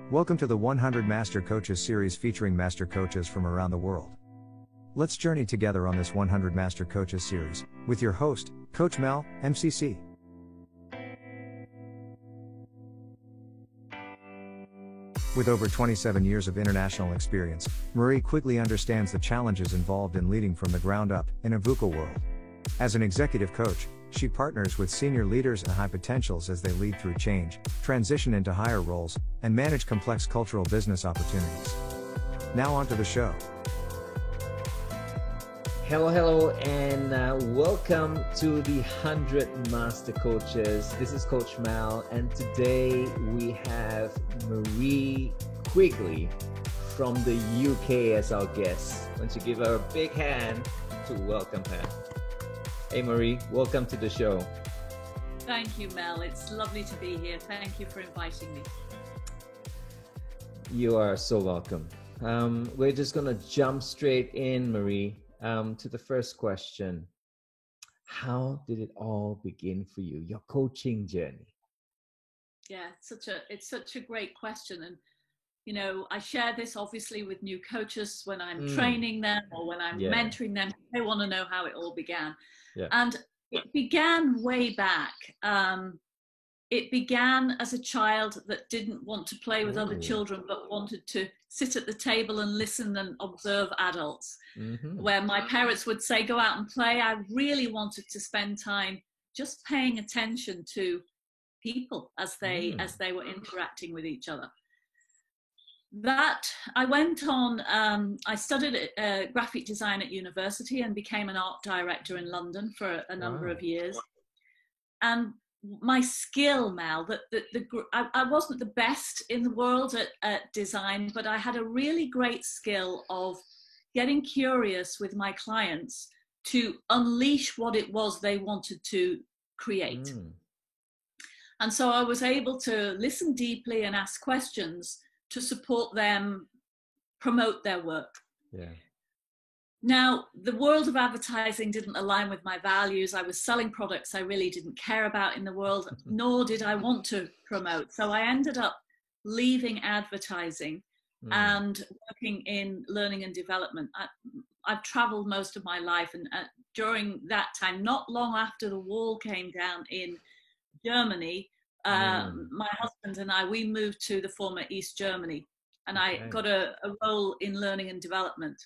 Welcome to the 100 Master Coaches series featuring master coaches from around the world. Let's journey together on this 100 Master Coaches series with your host, Coach Mel, MCC. With over 27 years of international experience, Marie quickly understands the challenges involved in leading from the ground up in a VUCA world. As an executive coach, she partners with senior leaders and high potentials as they lead through change, transition into higher roles, and manage complex cultural business opportunities. Now on to the show. Hello, and welcome to the 100 Master Coaches. This is Coach Mal, and today we have Marie Quigley from the UK as our guest. I want to give her a big hand to welcome her. Hey Marie, welcome to the show. Thank you, Mel. It's lovely to be here. Thank you for inviting me. You are so welcome. We're just going to jump straight in, Marie, to the first question. How did it all begin for you, your coaching journey? Yeah, it's such a great question. And, you know, I share this obviously with new coaches when I'm training them or when I'm mentoring them. They want to know how it all began. Yeah. And it began way back. It began as a child that didn't want to play with other children, but wanted to sit at the table and listen and observe adults. Where my parents would say, go out and play. I really wanted to spend time just paying attention to people as they were interacting with each other. That I went on, I studied graphic design at university and became an art director in London for a number of years. And my skill, Mal, I wasn't the best in the world at design, but I had a really great skill of getting curious with my clients to unleash what it was they wanted to create. And so I was able to listen deeply and ask questions to support them promote their work. Yeah. Now, the world of advertising didn't align with my values. I was selling products I really didn't care about in the world, nor did I want to promote. So I ended up leaving advertising and working in learning and development. I've traveled most of my life, and during that time, not long after the wall came down in Germany, my husband and I, we moved to the former East Germany, and I got a role in learning and development.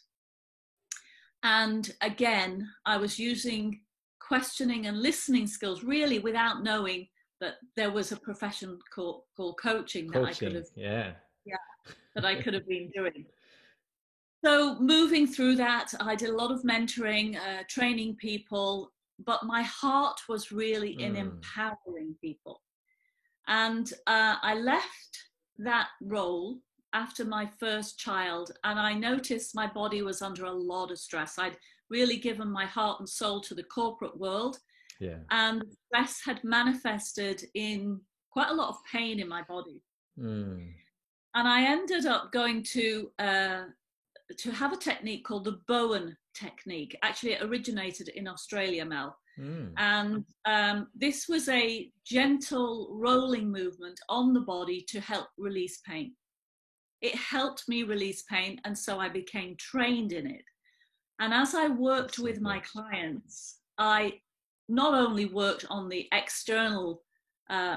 And again, I was using questioning and listening skills really without knowing that there was a profession called coaching that I could have been doing. So moving through that, I did a lot of mentoring, training people, but my heart was really in empowering people. And I left that role after my first child, and I noticed my body was under a lot of stress. I'd really given my heart and soul to the corporate world, and stress had manifested in quite a lot of pain in my body. And I ended up going to have a technique called the Bowen technique. Actually, it originated in Australia, Mel. And this was a gentle rolling movement on the body to help release pain. It helped me release pain, and so I became trained in it. And as I worked with my clients, I not only worked on the external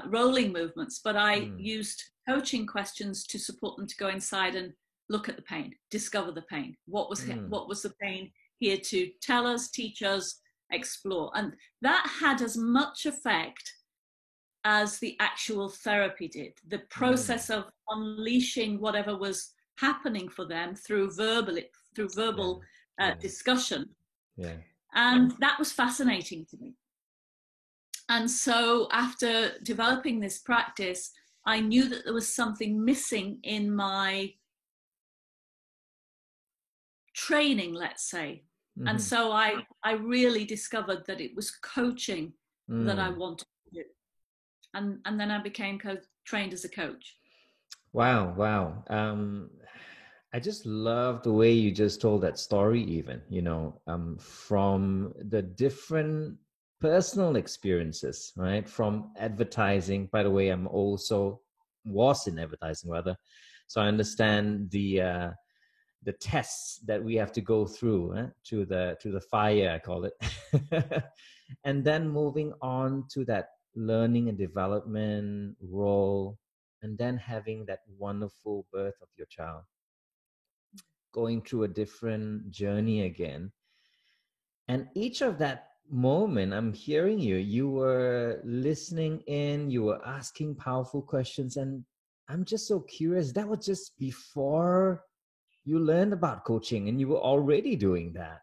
rolling movements, but I used coaching questions to support them to go inside and look at the pain, discover the pain. What was the pain here to tell us, teach us, explore? And that had as much effect as the actual therapy did. The process of unleashing whatever was happening for them through verbal discussion. And that was fascinating to me. And so after developing this practice, I knew that there was something missing in my training, let's say. And so I really discovered that it was coaching that I wanted to do. And then I became trained as a coach. Wow. I just love the way you just told that story, even, from the different personal experiences, right? From advertising. By the way, was in advertising rather. So I understand the tests that we have to go through, to the fire, I call it. And then moving on to that learning and development role, and then having that wonderful birth of your child, going through a different journey again. And each of that moment, I'm hearing you were listening in, you were asking powerful questions, and I'm just so curious, that was just before you learned about coaching, and you were already doing that.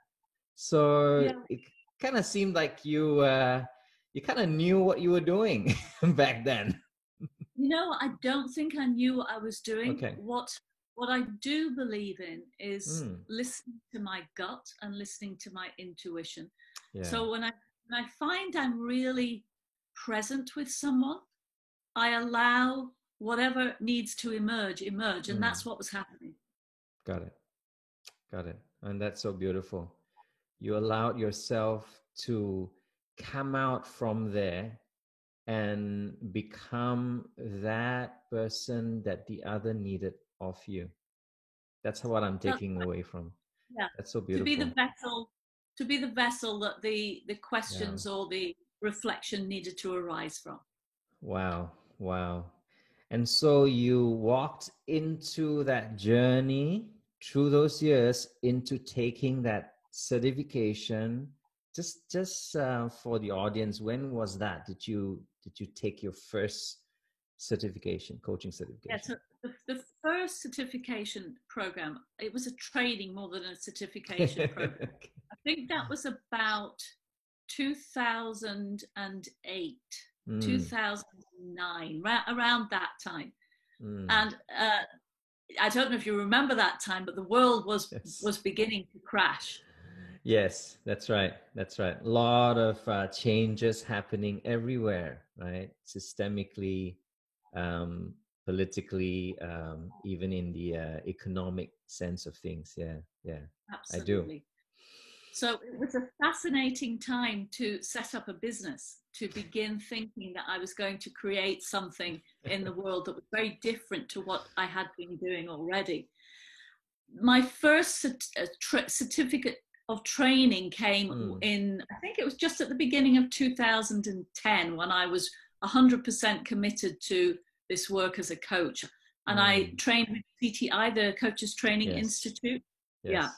So Yeah. it kind of seemed like you kind of knew what you were doing back then. I don't think I knew what I was doing. Okay. What I do believe in is listening to my gut and listening to my intuition. Yeah. So when I find I'm really present with someone, I allow whatever needs to emerge, and that's what was happening. Got it. And that's so beautiful. You allowed yourself to come out from there and become that person that the other needed of you. That's what I'm taking away from. Yeah. That's so beautiful. To be the vessel that the questions or the reflection needed to arise from. Wow. And so you walked into that journey through those years into taking that certification. Just for the audience, when was that? Did you take your first certification, coaching certification? Yeah, so the first certification program, it was a training more than a certification program. Okay. I think that was about 2008, 2009, around that time. And I don't know if you remember that time, but the world was beginning to crash. Yes, that's right. A lot of changes happening everywhere, right? Systemically, politically, even in the economic sense of things. Yeah, absolutely. I do. So it was a fascinating time to set up a business, to begin thinking that I was going to create something in the world that was very different to what I had been doing already. My first certificate of training came in, I think it was just at the beginning of 2010, when I was 100% committed to this work as a coach. And I trained with CTI, the Coaches Training Institute. Yes. Yeah.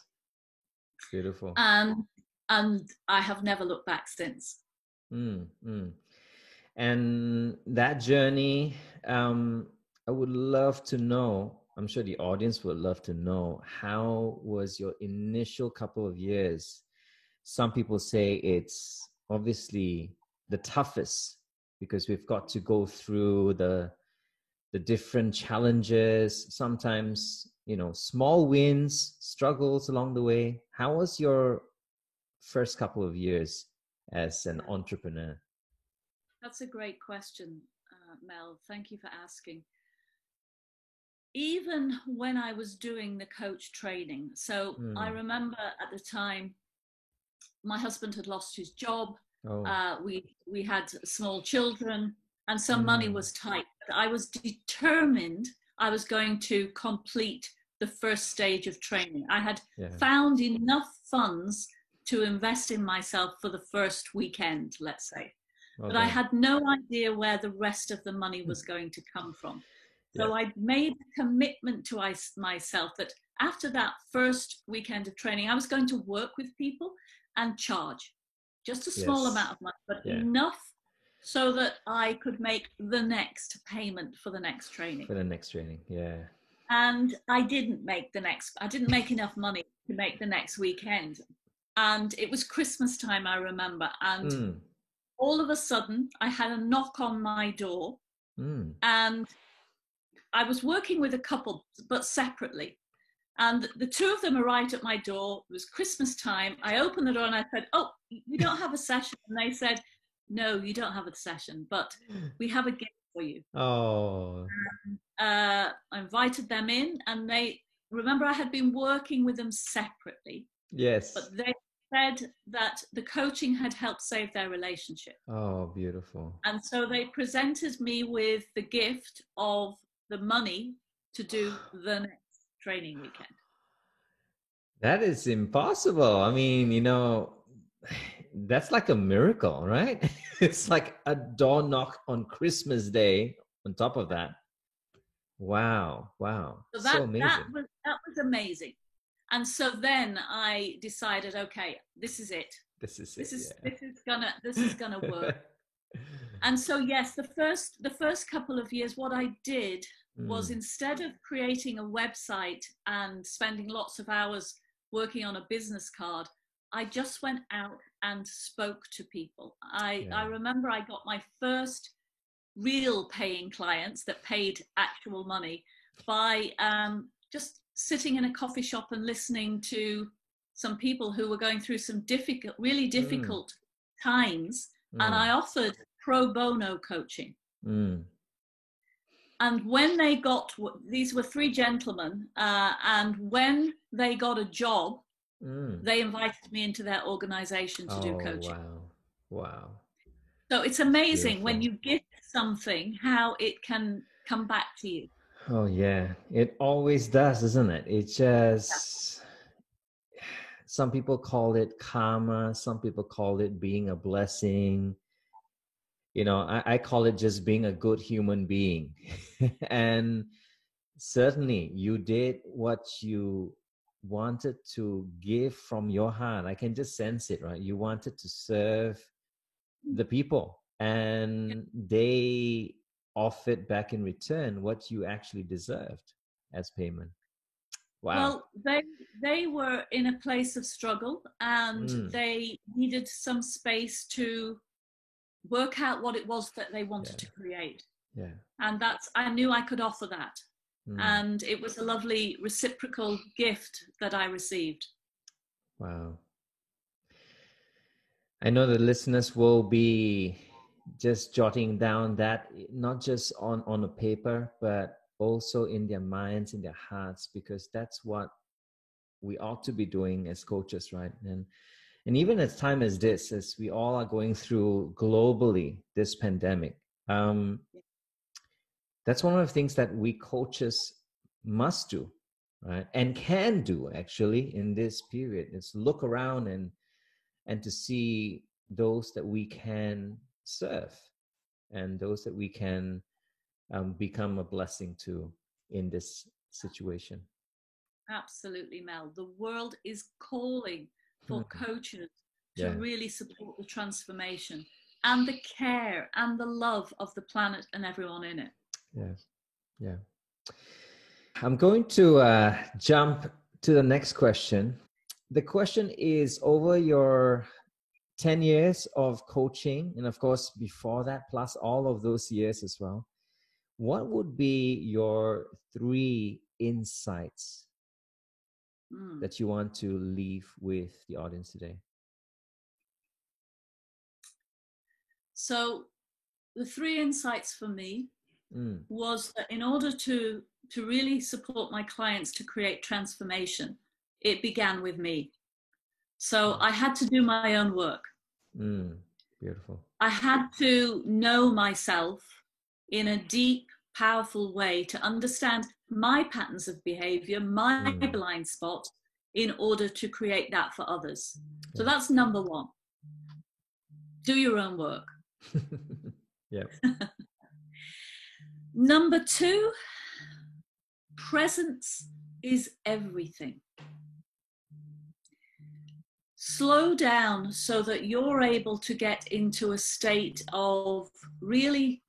Beautiful. And I have never looked back since. And that journey, I would love to know, I'm sure the audience would love to know, how was your initial couple of years? Some people say it's obviously the toughest, because we've got to go through the different challenges, sometimes, small wins, struggles along the way. How was your first couple of years as an entrepreneur? That's a great question, Mel. Thank you for asking. Even when I was doing the coach training, so I remember at the time, my husband had lost his job. We had small children, and some money was tight. But I was determined I was going to complete the first stage of training. I had found enough funds to invest in myself for the first weekend, let's say. But I had no idea where the rest of the money was going to come from. So I made a commitment to myself that after that first weekend of training, I was going to work with people and charge just a small amount of money, but enough so that I could make the next payment for the next training. And I didn't make enough money to make the next weekend. And it was Christmas time, I remember. And all of a sudden, I had a knock on my door. And I was working with a couple, but separately. And the two of them arrived at my door. It was Christmas time. I opened the door and I said, "Oh, you don't have a session?" And they said, "No, you don't have a session, but we have a gift for you." I invited them in, and they remember I had been working with them separately. Yes. But they said that the coaching had helped save their relationship. Oh, beautiful. And so they presented me with the gift of the money to do the next training weekend. That is impossible. I mean, that's like a miracle, right? It's like a door knock on Christmas Day on top of that. Wow. So so amazing. That was amazing. And so then I decided, okay, this is it. This is gonna work. And so yes, the first couple of years, what I did was, instead of creating a website and spending lots of hours working on a business card, I just went out and spoke to people. I remember I got my first real paying clients that paid actual money by just sitting in a coffee shop and listening to some people who were going through some really difficult times. And I offered pro bono coaching. And when they these were three gentlemen, and when they got a job, they invited me into their organization to do coaching. Wow. So it's amazing when you give something, how it can come back to you. Oh yeah, it always does, isn't it? It just, some people call it karma, some people call it being a blessing. I call it just being a good human being. And certainly you did what you wanted to give from your heart. I can just sense it, right? You wanted to serve the people, and they offered back in return what you actually deserved as payment. Wow. Well, they were in a place of struggle, and they needed some space to work out what it was that they wanted to create. Yeah. And I knew I could offer that. And it was a lovely reciprocal gift that I received. Wow. I know the listeners will be just jotting down that, not just on a paper, but also in their minds, in their hearts, because that's what we ought to be doing as coaches, right? And even at a time as this, as we all are going through globally this pandemic, that's one of the things that we coaches must do, right? And can do actually in this period, is look around and to see those that we can serve and those that we can become a blessing to in this situation. Absolutely, Mel. The world is calling for coaches to really support the transformation and the care and the love of the planet and everyone in it. Yeah. I'm going to jump to the next question. The question is, over your 10 years of coaching, and of course before that, plus all of those years as well, what would be your 3 insights that you want to leave with the audience today? So the 3 insights for me was that in order to really support my clients to create transformation, it began with me. So I had to do my own work. Beautiful. I had to know myself in a deep, powerful way to understand my patterns of behavior, my blind spot, in order to create that for others. So that's number 1. Do your own work. Yeah. Number 2, presence is everything. Slow down so that you're able to get into a state of really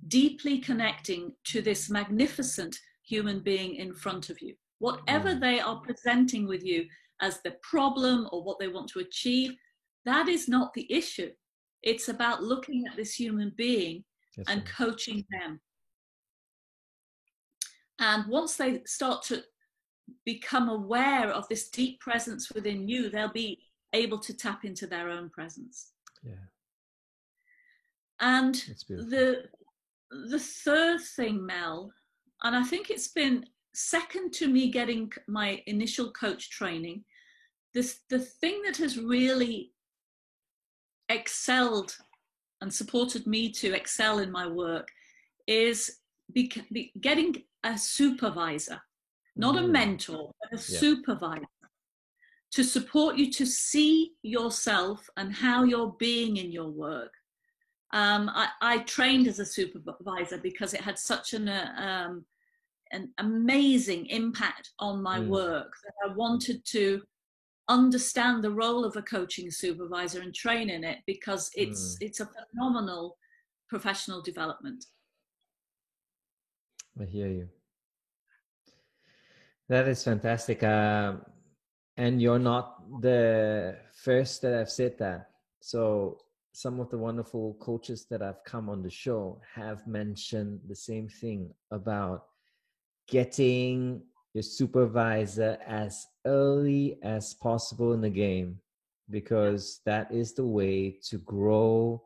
deeply connecting to this magnificent human being in front of you. Whatever they are presenting with you as the problem or what they want to achieve, that is not the issue. It's about looking at this human being and coaching them. And once they start to become aware of this deep presence within you, they'll be able to tap into their own presence. Yeah. And the third thing, Mel, and I think it's been second to me getting my initial coach training, the thing that has really excelled and supported me to excel in my work is getting a supervisor, not a mentor, but a supervisor, to support you to see yourself and how you're being in your work. I trained as a supervisor because it had such an amazing impact on my work that I wanted to understand the role of a coaching supervisor and train in it, because it's a phenomenal professional development. I hear you. That is fantastic. And you're not the first that I've said that. So some of the wonderful coaches that have come on the show have mentioned the same thing about getting your supervisor as early as possible in the game, because that is the way to grow.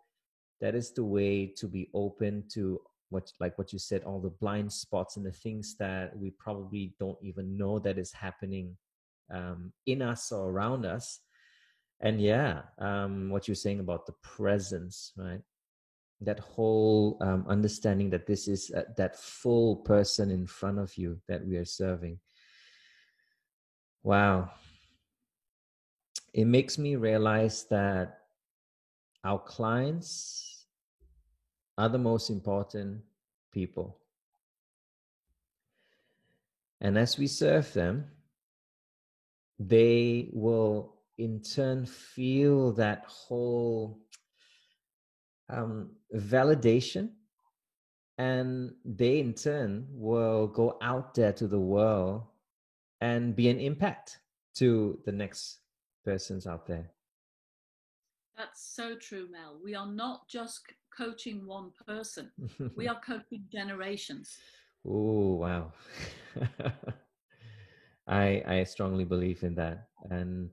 That is the way to be open to what you said, all the blind spots and the things that we probably don't even know that is happening in us or around us. And what you're saying about the presence, right? That whole understanding that this is that full person in front of you that we are serving. Wow. It makes me realize that our clients are the most important people. And as we serve them, they will in turn feel that whole validation, and they in turn will go out there to the world and be an impact to the next persons out there. That's so true, Mel. We are not just coaching one person. We are coaching generations. Oh, wow. I strongly believe in that. And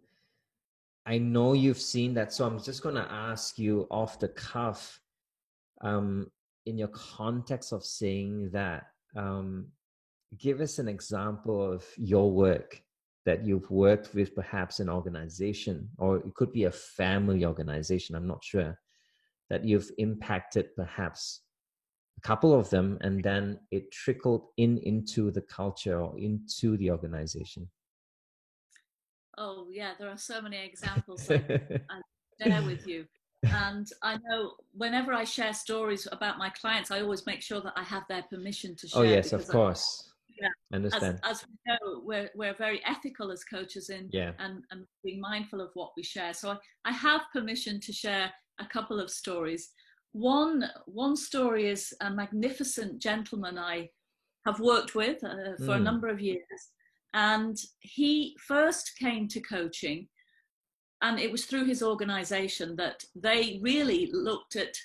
I know you've seen that. So I'm just going to ask you off the cuff, in your context of saying that, give us an example of your work that you've worked with, perhaps an organization, or it could be a family organization, I'm not sure, that you've impacted perhaps a couple of them, and then it trickled into the culture or into the organization. Oh yeah, there are so many examples I share with you. And I know whenever I share stories about my clients, I always make sure that I have their permission to share. Oh yes, of course. Understand. As we know, we're very ethical as coaches and being mindful of what we share. So I have permission to share a couple of stories. One story is a magnificent gentleman I have worked with for a number of years. And he first came to coaching, and it was through his organization that they really looked at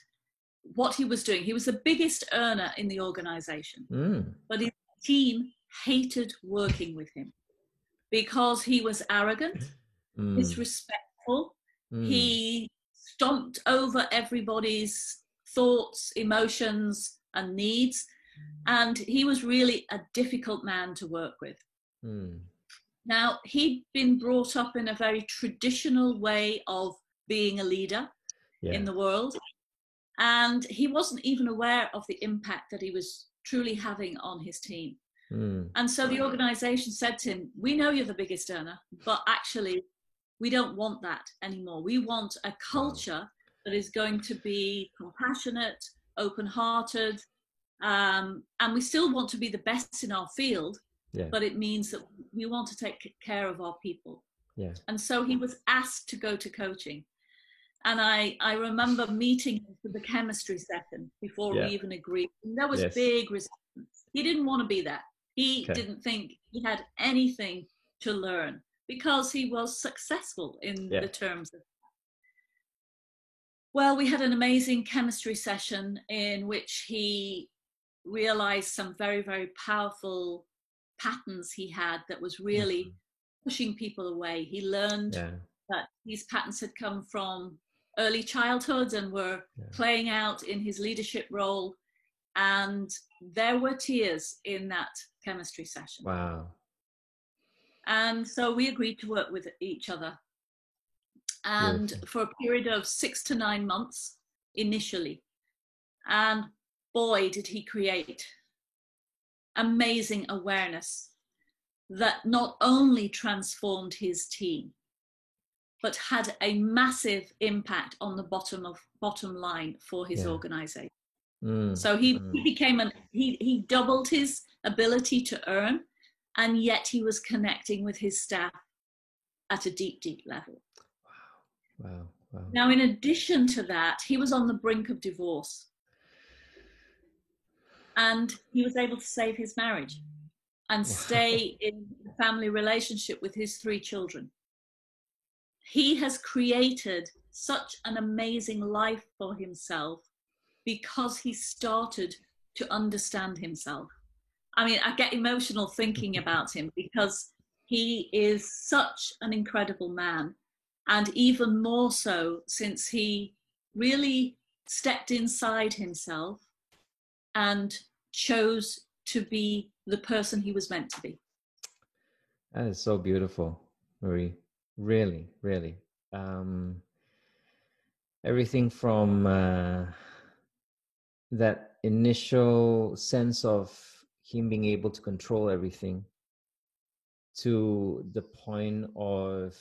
what he was doing. He was the biggest earner in the organization, but his team hated working with him because he was arrogant, disrespectful. He stomped over everybody's thoughts, emotions, and needs. And he was really a difficult man to work with. Now, he'd been brought up in a very traditional way of being a leader in the world. And he wasn't even aware of the impact that he was truly having on his team. And so the organization said to him, we know you're the biggest earner, but actually we don't want that anymore. We want a culture that is going to be compassionate, open-hearted, and we still want to be the best in our field, but it means that we want to take care of our people. And so he was asked to go to coaching. And I remember meeting him for the chemistry session before we even agreed. And there was big resistance. He didn't want to be there. He didn't think he had anything to learn because he was successful in the terms of. Well, we had an amazing chemistry session in which he realized some very, very powerful patterns he had that was really pushing people away. He learned that these patterns had come from early childhood and were playing out in his leadership role. And there were tears in that chemistry session. Wow. And so we agreed to work with each other. And for a period of 6 to 9 months initially. And boy, did he create amazing awareness that not only transformed his team, but had a massive impact on the bottom line for his organization. So he became he doubled his ability to earn, and yet he was connecting with his staff at a deep, deep level. Wow. Now, in addition to that, he was on the brink of divorce, and he was able to save his marriage and stay in a family relationship with his 3 children. He has created such an amazing life for himself because he started to understand himself. I mean, I get emotional thinking about him because he is such an incredible man, and even more so since he really stepped inside himself and chose to be the person he was meant to be. That is so beautiful, Marie. Really, really. Everything from that initial sense of him being able to control everything to the point of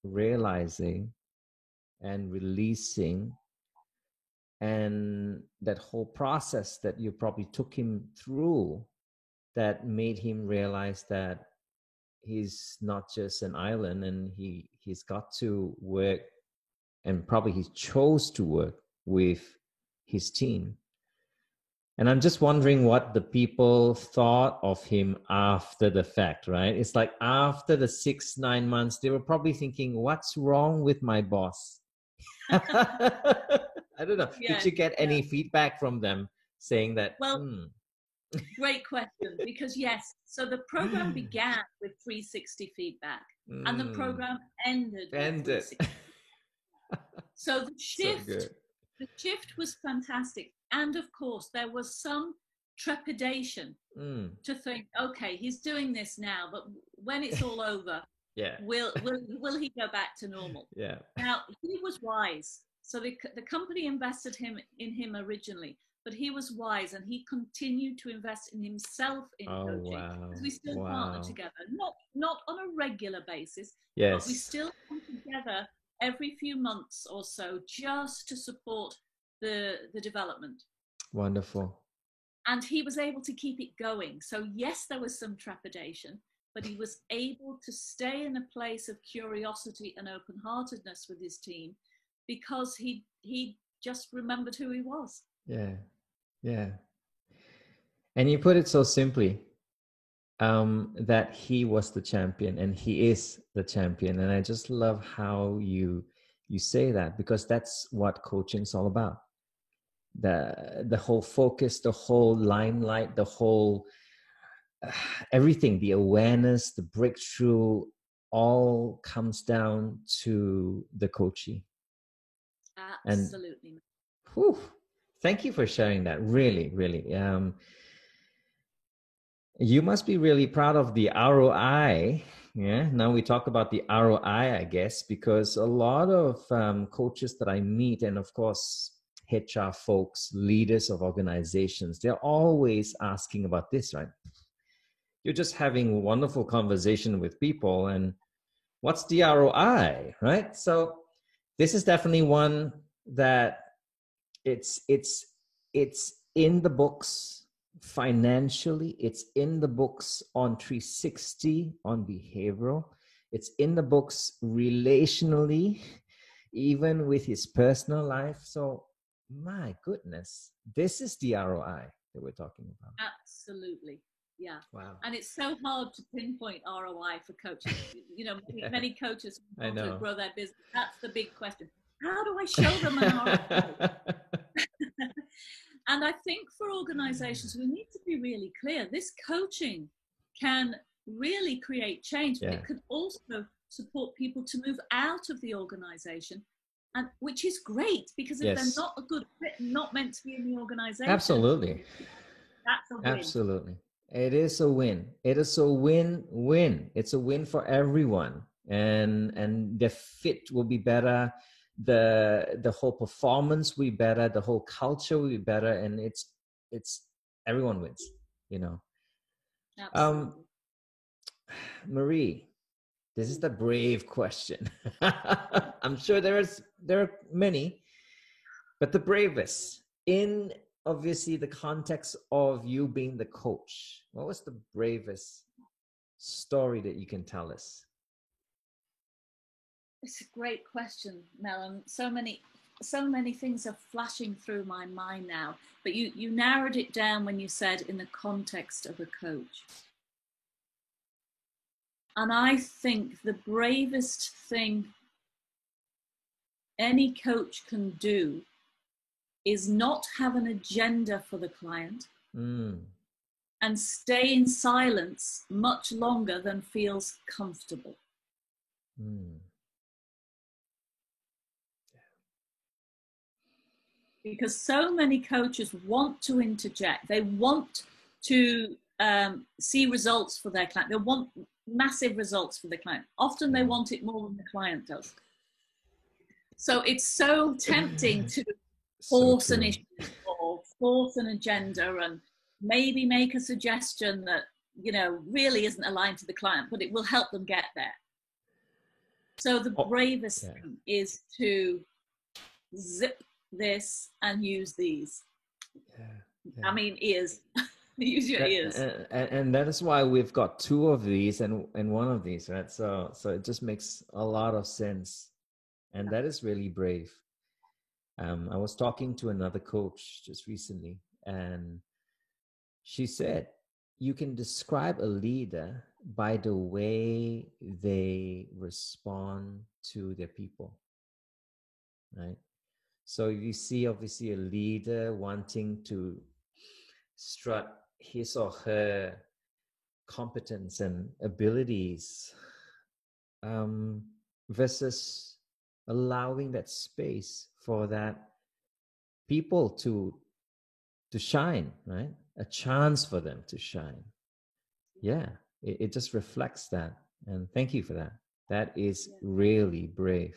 realizing and releasing, and that whole process that you probably took him through that made him realize that he's not just an island, and he's got to work, and probably he chose to work with his team. And I'm just wondering what the people thought of him after the fact, right? It's like after the 6-9 months, they were probably thinking, what's wrong with my boss? I don't know. Yeah, did you get any feedback from them saying that? Well, great question, because yes, so the program began with 360 feedback and the program ended with 360. So the shift was fantastic. And of course, there was some trepidation to think, okay, he's doing this now, but when it's all over, will he go back to normal? Yeah. Now, he was wise. So the company invested in him originally, but he was wise, and he continued to invest in himself in coaching. Because we still partner together, not on a regular basis, but we still come together every few months or so just to support the development. Wonderful. And he was able to keep it going. So yes, there was some trepidation, but he was able to stay in a place of curiosity and open-heartedness with his team because he just remembered who he was. Yeah. And you put it so simply, that he was the champion and he is the champion. And I just love how you say that, because that's what coaching is all about. The whole focus, the whole limelight, the whole everything, the awareness, the breakthrough, all comes down to the coachee. Absolutely. And, thank you for sharing that. Really, really. You must be really proud of the ROI. Yeah. Now we talk about the ROI, I guess, because a lot of coaches that I meet, and of course, HR folks, leaders of organizations, they're always asking about this, right? You're just having a wonderful conversation with people, and what's the ROI, right? So this is definitely one that it's in the books financially, it's in the books on 360, on behavioral, it's in the books relationally, even with his personal life. So my goodness, this is the ROI that we're talking about. Absolutely. Yeah. Wow. And it's so hard to pinpoint ROI for coaches. You know, many coaches want to grow their business. That's the big question. How do I show them an ROI? And I think for organizations, we need to be really clear. This coaching can really create change, but it could also support people to move out of the organization, and which is great, because if they're not a good fit, not meant to be in the organization. Absolutely. That's a win. Absolutely. It is a win. It is a win-win. It's a win for everyone. And the fit will be better. The whole performance will be better. The whole culture will be better. And it's everyone wins, you know. Absolutely. Marie, this is the brave question. I'm sure there are many, but the bravest in obviously the context of you being the coach. What was the bravest story that you can tell us? It's a great question, Mel, and so many things are flashing through my mind now. But you narrowed it down when you said in the context of a coach. And I think the bravest thing any coach can do is not have an agenda for the client and stay in silence much longer than feels comfortable. Because so many coaches want to interject. They want to see results for their client. They want massive results for the client. Often they want it more than the client does. So it's so tempting to force an issue or force an agenda and maybe make a suggestion that, you know, really isn't aligned to the client, but it will help them get there. So the bravest thing is to zip this and use these. I mean, ears. Use your ears. And that is why we've got two of these and one of these, right? So it just makes a lot of sense. And that is really brave. I was talking to another coach just recently, and she said, you can describe a leader by the way they respond to their people, right? So you see, obviously, a leader wanting to strut his or her competence and abilities versus allowing that space for that people to shine, right? A chance for them to shine. Yeah, it just reflects that. And thank you for that. That is really brave.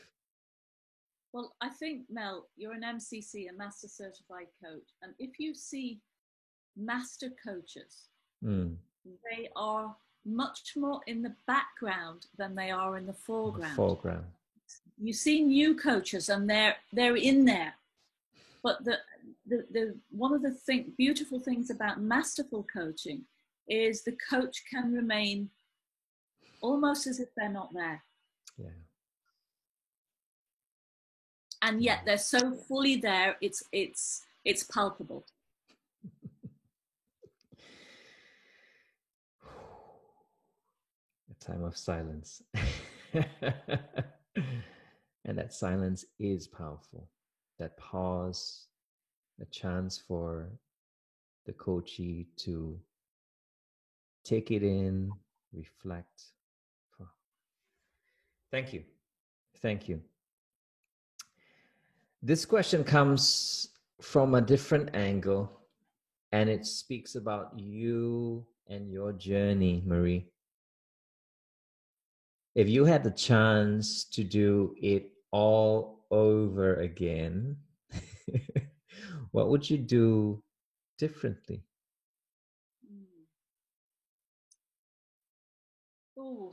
Well, I think, Mel, you're an MCC, a Master Certified Coach. And if you see master coaches, they are much more in the background than they are in the foreground. You see new coaches and they're in there. But the one of the beautiful things about masterful coaching is the coach can remain almost as if they're not there. Yeah. And yet they're so fully there, it's palpable. A time of silence. And that silence is powerful. That pause, a chance for the coachee to take it in, reflect. Thank you. Thank you. This question comes from a different angle, and it speaks about you and your journey, Marie. If you had the chance to do it all over again, what would you do differently? Oh,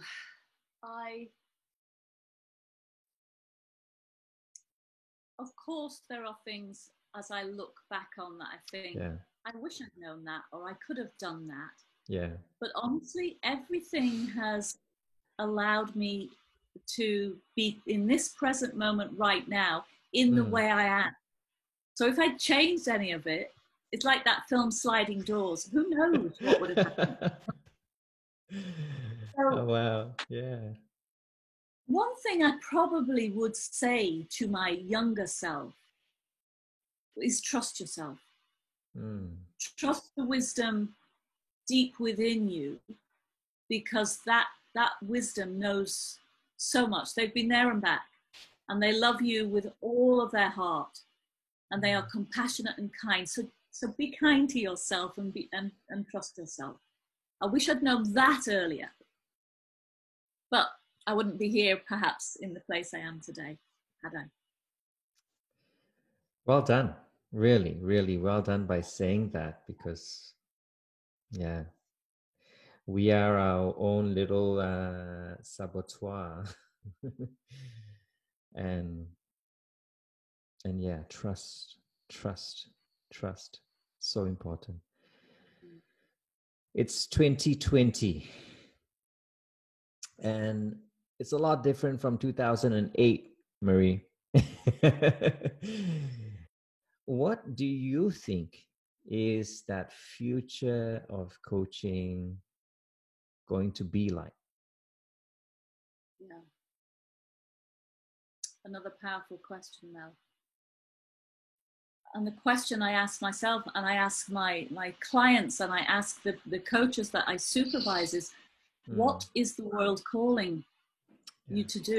of course, there are things as I look back on that I think, I wish I'd known that, or I could have done that. Yeah. But honestly, everything has allowed me to be in this present moment right now in the way I am. So if I'd changed any of it, it's like that film Sliding Doors. Who knows what would have happened? Oh, wow. Yeah. One thing I probably would say to my younger self is trust yourself. Trust the wisdom deep within you, because that wisdom knows so much. They've been there and back, and they love you with all of their heart, and they are compassionate and kind. So be kind to yourself and trust yourself. I wish I'd known that earlier, but I wouldn't be here perhaps in the place I am today, had I. Well done. Really, really well done by saying that, because, yeah. We are our own little saboteur. and yeah, trust, so important. It's 2020 and it's a lot different from 2008, Marie. What do you think is that future of coaching going to be like? Yeah. Another powerful question, Mel. And the question I ask myself, and I ask my clients, and I ask the coaches that I supervise is, what is the world calling you to do?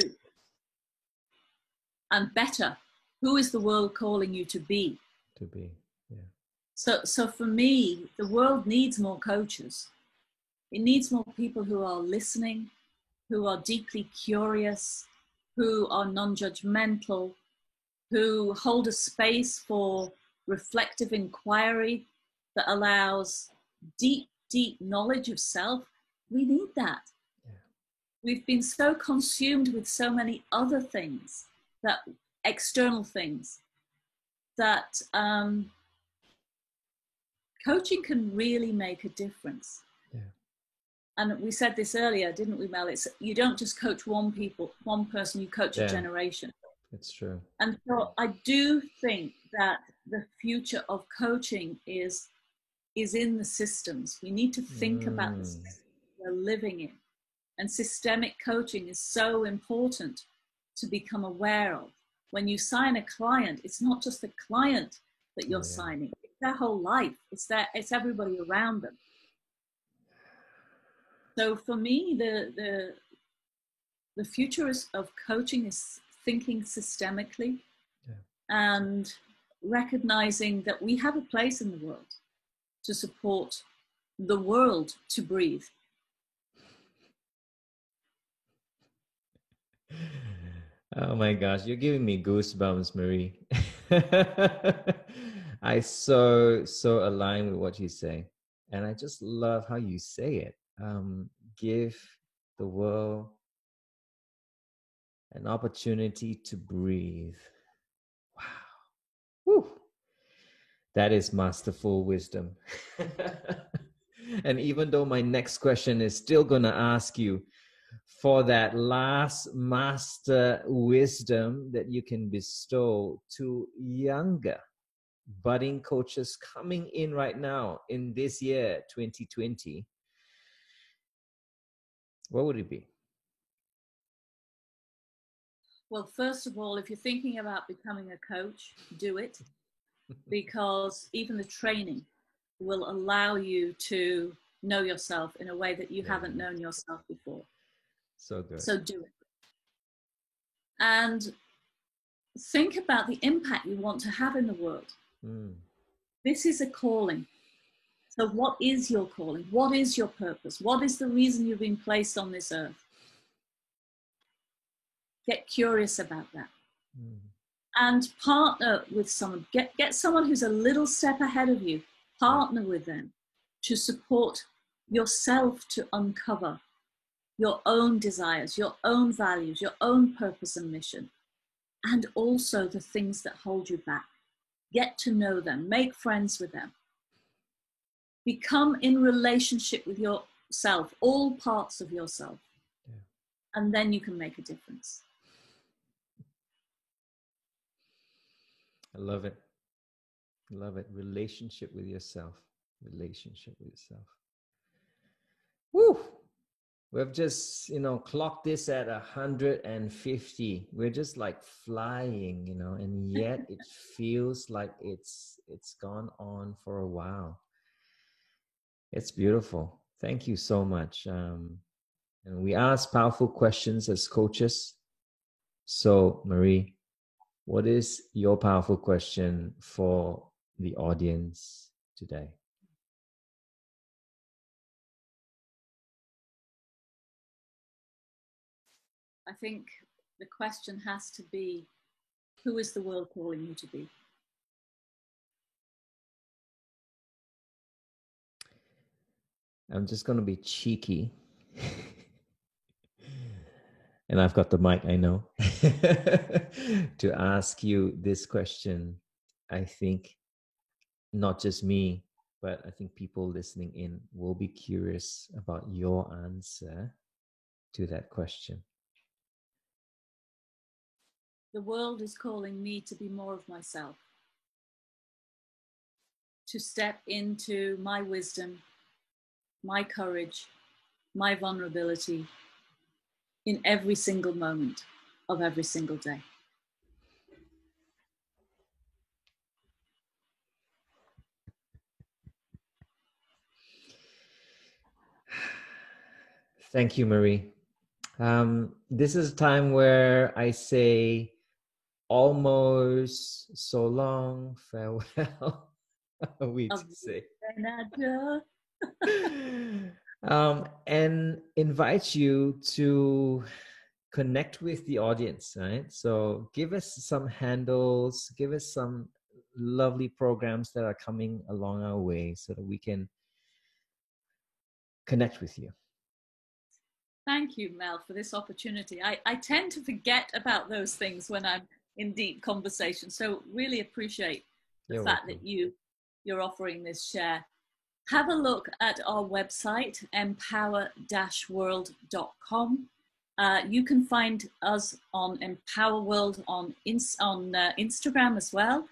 And better, who is the world calling you to be? To be, yeah. So for me, the world needs more coaches. It needs more people who are listening, who are deeply curious, who are non-judgmental, who hold a space for reflective inquiry that allows deep knowledge of self. We need that. Yeah. We've been so consumed with so many other things, that external things, that coaching can really make a difference. Yeah. And we said this earlier, didn't we, Mel? It's, you don't just coach one person, you coach a generation. It's true. And so I do think that the future of coaching is in the systems. We need to think about the systems we're living in. And systemic coaching is so important to become aware of. When you sign a client, it's not just the client that you're signing. It's their whole life. It's everybody around them. So for me, the future of coaching is thinking systemically and recognizing that we have a place in the world to support the world to breathe. Oh my gosh, you're giving me goosebumps, Marie. I so align with what you say. And I just love how you say it. Give the world an opportunity to breathe. Wow. Woo. That is masterful wisdom. And even though my next question is still going to ask you for that last master wisdom that you can bestow to younger budding coaches coming in right now in this year, 2020, what would it be? Well, first of all, if you're thinking about becoming a coach, do it. Because even the training will allow you to know yourself in a way that you haven't known yourself before. So good. So do it. And think about the impact you want to have in the world. This is a calling. So what is your calling? What is your purpose? What is the reason you've been placed on this earth? Get curious about that. And partner with someone. Get someone who's a little step ahead of you. Partner with them to support yourself to uncover your own desires, your own values, your own purpose and mission, and also the things that hold you back. Get to know them. Make friends with them. Become in relationship with yourself, all parts of yourself. And then you can make a difference. I love it. Love it. Relationship with yourself. Relationship with yourself. Woo! We've just, clocked this at 150. We're just like flying, and yet it feels like it's gone on for a while. It's beautiful. Thank you so much. And we ask powerful questions as coaches. So, Marie, what is your powerful question for the audience today? I think the question has to be, who is the world calling you to be? I'm just going to be cheeky. And I've got the mic, I know, to ask you this question. I think not just me, but I think people listening in will be curious about your answer to that question. The world is calling me to be more of myself, to step into my wisdom, my courage, my vulnerability in every single moment of every single day. Thank you, Marie. This is a time where I say almost so long, farewell. We say. And invite you to connect with the audience, right? So give us some handles, give us some lovely programs that are coming along our way so that we can connect with you. Thank you, Mel, for this opportunity. I tend to forget about those things when I'm in deep conversation. So really appreciate the fact that you're offering this share. Have a look at our website, empower-world.com. You can find us on Empower World on Instagram as well,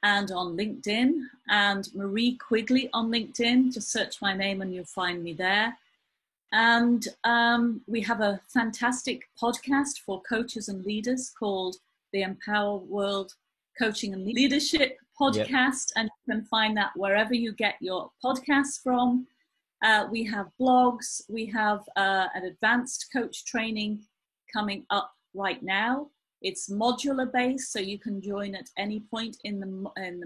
and on LinkedIn, and Marie Quigley on LinkedIn. Just search my name and you'll find me there. And we have a fantastic podcast for coaches and leaders called the Empower World Coaching and Leadership Podcast. Yep. And you can find that wherever you get your podcasts from. We have blogs. We have an advanced coach training coming up right now. It's modular based, so you can join at any point in the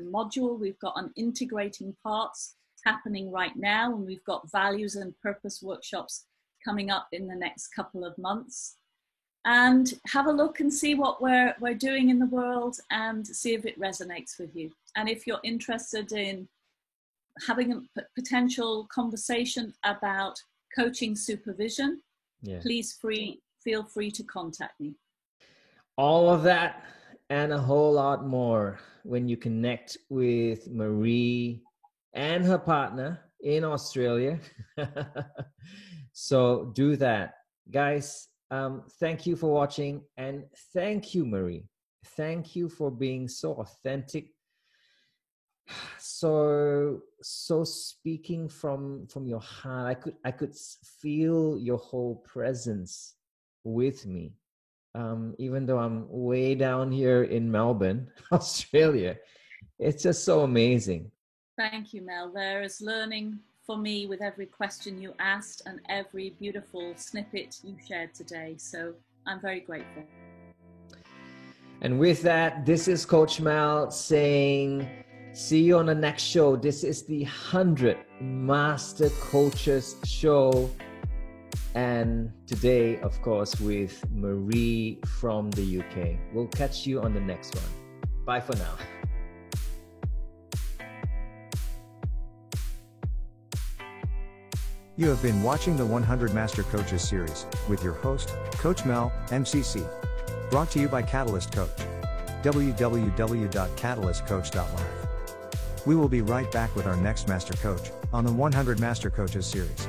module. We've got an integrating parts happening right now, and we've got values and purpose workshops coming up in the next couple of months. And have a look and see what we're doing in the world and see if it resonates with you. And if you're interested in having a potential conversation about coaching supervision, please feel free to contact me. All of that and a whole lot more when you connect with Marie and her partner in Australia. So do that. Guys, thank you for watching, and thank you, Marie. Thank you for being so authentic. So speaking from your heart. I could feel your whole presence with me. Even though I'm way down here in Melbourne, Australia. It's just so amazing. Thank you, Mel. There is learning for me with every question you asked and every beautiful snippet you shared today. So I'm very grateful. And with that, this is Coach Mal saying, see you on the next show. This is the 100 Master Coaches Show. And today, of course, with Marie from the UK. We'll catch you on the next one. Bye for now. You have been watching the 100 Master Coaches series with your host, Coach Mel, MCC. Brought to you by Catalyst Coach. www.catalystcoach.live. We will be right back with our next Master Coach on the 100 Master Coaches series.